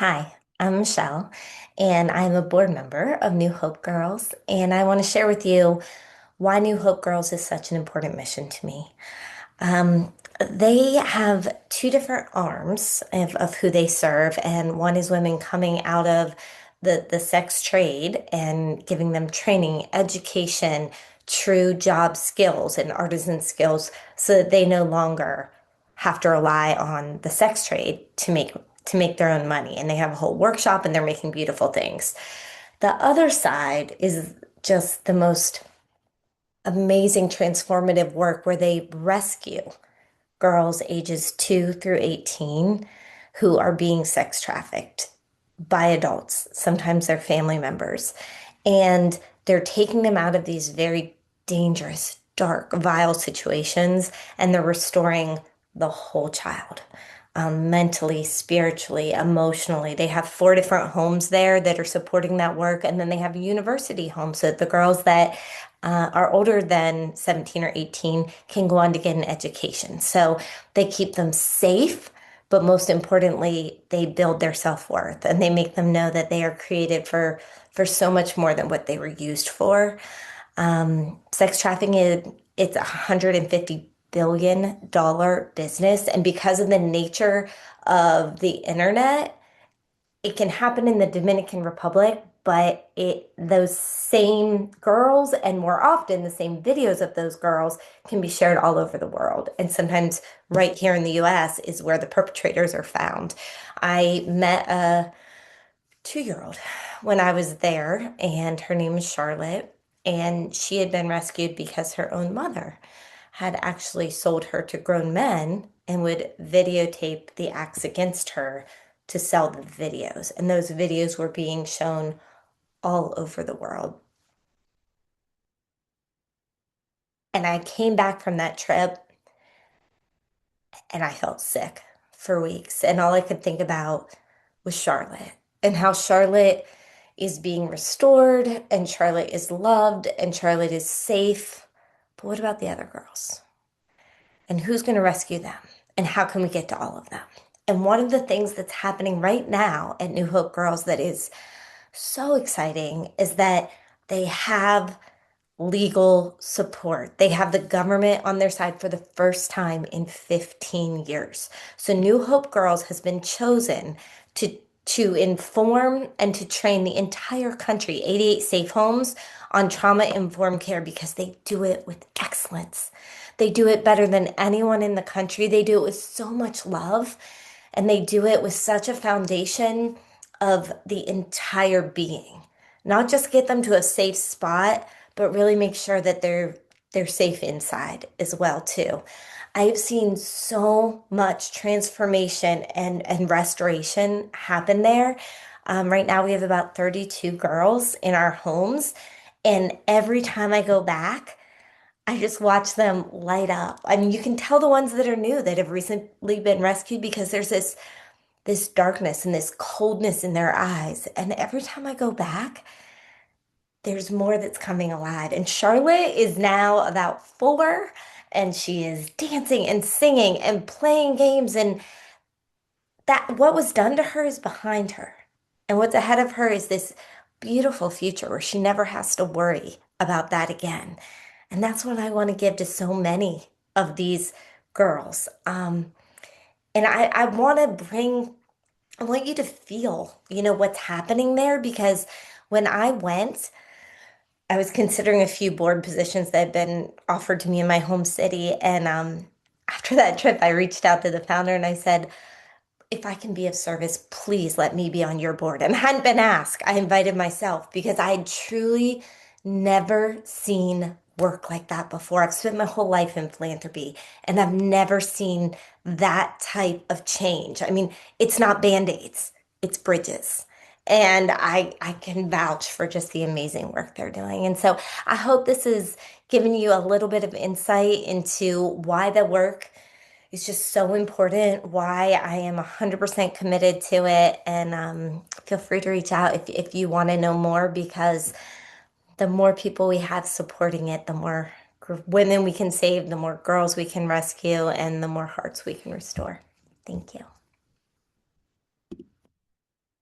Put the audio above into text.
Hi, I'm Michelle, and I'm a board member of New Hope Girls, and I want to share with you why New Hope Girls is such an important mission to me. Um, they have two different arms of who they serve, and one is women coming out of the sex trade and giving them training, education, true job skills, and artisan skills so that they no longer have to rely on the sex trade to make their own money. And they have a whole workshop and they're making beautiful things. The other side is just the most amazing transformative work where they rescue girls ages 2 through 18 who are being sex trafficked by adults. Sometimes they're family members. And they're taking them out of these very dangerous, dark, vile situations, and they're restoring the whole child. Mentally, spiritually, emotionally. They have four different homes there that are supporting that work. And then they have university homes so that the girls that are older than 17 or 18 can go on to get an education. So they keep them safe, but most importantly, they build their self-worth and they make them know that they are created for so much more than what they were used for. Sex trafficking is it's $150 billion business, and because of the nature of the internet, it can happen in the Dominican Republic, but it those same girls and more often the same videos of those girls can be shared all over the world. And sometimes right here in the US is where the perpetrators are found. I met a 2-year-old when I was there, and her name is Charlotte, and she had been rescued because her own mother had actually sold her to grown men and would videotape the acts against her to sell the videos. And those videos were being shown all over the world. And I came back from that trip and I felt sick for weeks. And all I could think about was Charlotte and how Charlotte is being restored and Charlotte is loved and Charlotte is safe. But what about the other girls? And who's going to rescue them? And how can we get to all of them? And one of the things that's happening right now at New Hope Girls that is so exciting is that they have legal support. They have the government on their side for the first time in 15 years. So New Hope Girls has been chosen to to inform and to train the entire country, 88 safe homes, on trauma-informed care because they do it with excellence. They do it better than anyone in the country. They do it with so much love, and they do it with such a foundation of the entire being. Not just get them to a safe spot, but really make sure that they're safe inside as well too. I've seen so much transformation and restoration happen there. Right now we have about 32 girls in our homes, and every time I go back, I just watch them light up. I mean, you can tell the ones that are new that have recently been rescued because there's this darkness and this coldness in their eyes. And every time I go back, there's more that's coming alive. And Charlotte is now about 4, and she is dancing and singing and playing games. And that what was done to her is behind her. And what's ahead of her is this beautiful future where she never has to worry about that again. And that's what I want to give to so many of these girls. And I want to I want you to feel, what's happening there because when I went, I was considering a few board positions that had been offered to me in my home city. And after that trip, I reached out to the founder and I said, if I can be of service, please let me be on your board. And I hadn't been asked. I invited myself because I had truly never seen work like that before. I've spent my whole life in philanthropy and I've never seen that type of change. I mean, it's not band-aids, it's bridges. And I can vouch for just the amazing work they're doing. And so I hope this is giving you a little bit of insight into why the work is just so important, why I am 100% committed to it. And feel free to reach out if you want to know more, because the more people we have supporting it, the more women we can save, the more girls we can rescue, and the more hearts we can restore. Thank you.